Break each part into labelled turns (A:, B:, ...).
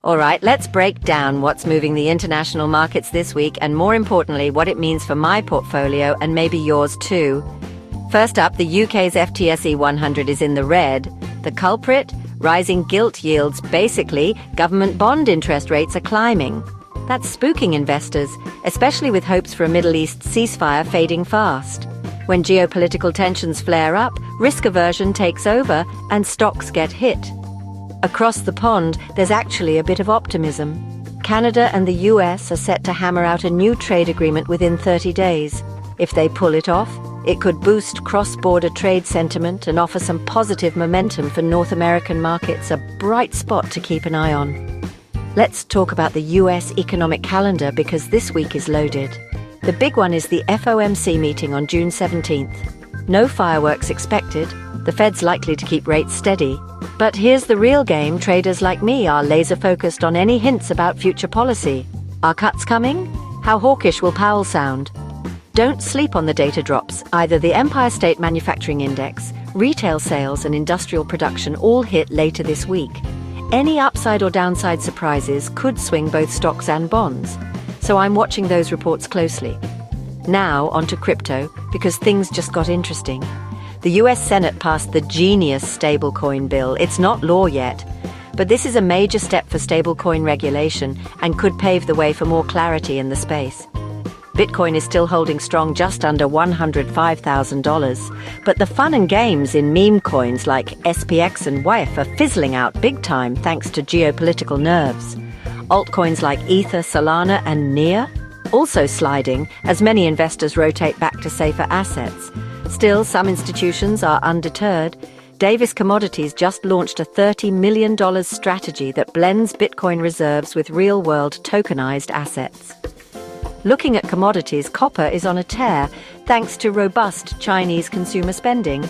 A: All right, let's break down what's moving the international markets this week and, more importantly, what it means for my portfolio and maybe yours too. First up, the UK's FTSE 100 is in the red. The culprit? Rising gilt yields. Basically, government bond interest rates are climbing. That's spooking investors, especially with hopes for a Middle East ceasefire fading fast. When geopolitical tensions flare up, risk aversion takes over and stocks get hit. Across the pond, there's actually a bit of optimism. Canada and the US are set to hammer out a new trade agreement within 30 days. If they pull it off, it could boost cross-border trade sentiment and offer some positive momentum for North American markets, a bright spot to keep an eye on. Let's talk about the US economic calendar because this week is loaded. The big one is the FOMC meeting on June 17th. No fireworks expected. The Fed's likely to keep rates steady. But here's the real game. Traders like me are laser-focused on any hints about future policy. Are cuts coming? How hawkish will Powell sound? Don't sleep on the data drops. Either the Empire State Manufacturing Index, retail sales and industrial production all hit later this week. Any upside or downside surprises could swing both stocks and bonds. So I'm watching those reports closely. Now onto crypto, because things just got interesting. The US Senate passed the genius stablecoin bill. It's not law yet, but this is a major step for stablecoin regulation and could pave the way for more clarity in the space. Bitcoin is still holding strong, just under $105,000, but the fun and games in meme coins like SPX and WIF are fizzling out big time thanks to geopolitical nerves. Altcoins like Ether, Solana and NEAR also sliding as many investors rotate back to safer assets. Still, some institutions are undeterred. Davis Commodities just launched a $30 million strategy that blends Bitcoin reserves with real-world tokenized assets. Looking at commodities, copper is on a tear thanks to robust Chinese consumer spending.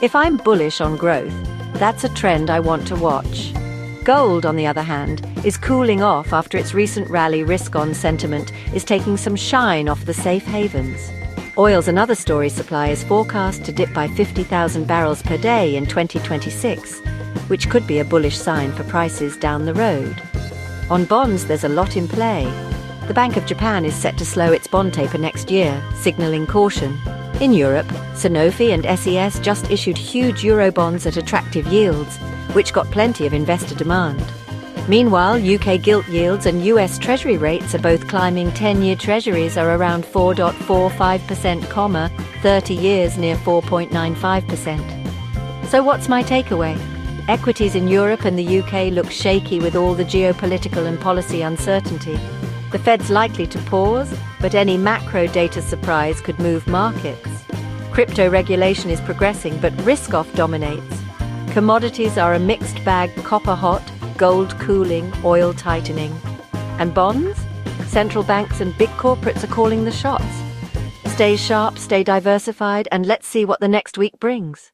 A: If I'm bullish on growth, that's a trend I want to watch. Gold, on the other hand, is cooling off after its recent rally. Risk-on sentiment is taking some shine off the safe havens. Oil's another story. Supply is forecast to dip by 50,000 barrels per day in 2026, which could be a bullish sign for prices down the road. On bonds, there's a lot in play. The Bank of Japan is set to slow its bond taper next year, signaling caution. In Europe, Sanofi and SES just issued huge Eurobonds at attractive yields, which got plenty of investor demand. Meanwhile, UK gilt yields and US Treasury rates are both climbing. 10-year Treasuries are around 4.45%, 30 years near 4.95%. So what's my takeaway? Equities in Europe and the UK look shaky with all the geopolitical and policy uncertainty. The Fed's likely to pause, but any macro data surprise could move markets. Crypto regulation is progressing, but risk-off dominates. Commodities are a mixed bag: copper hot, gold cooling, oil tightening. And bonds? Central banks and big corporates are calling the shots. Stay sharp, stay diversified, and let's see what the next week brings.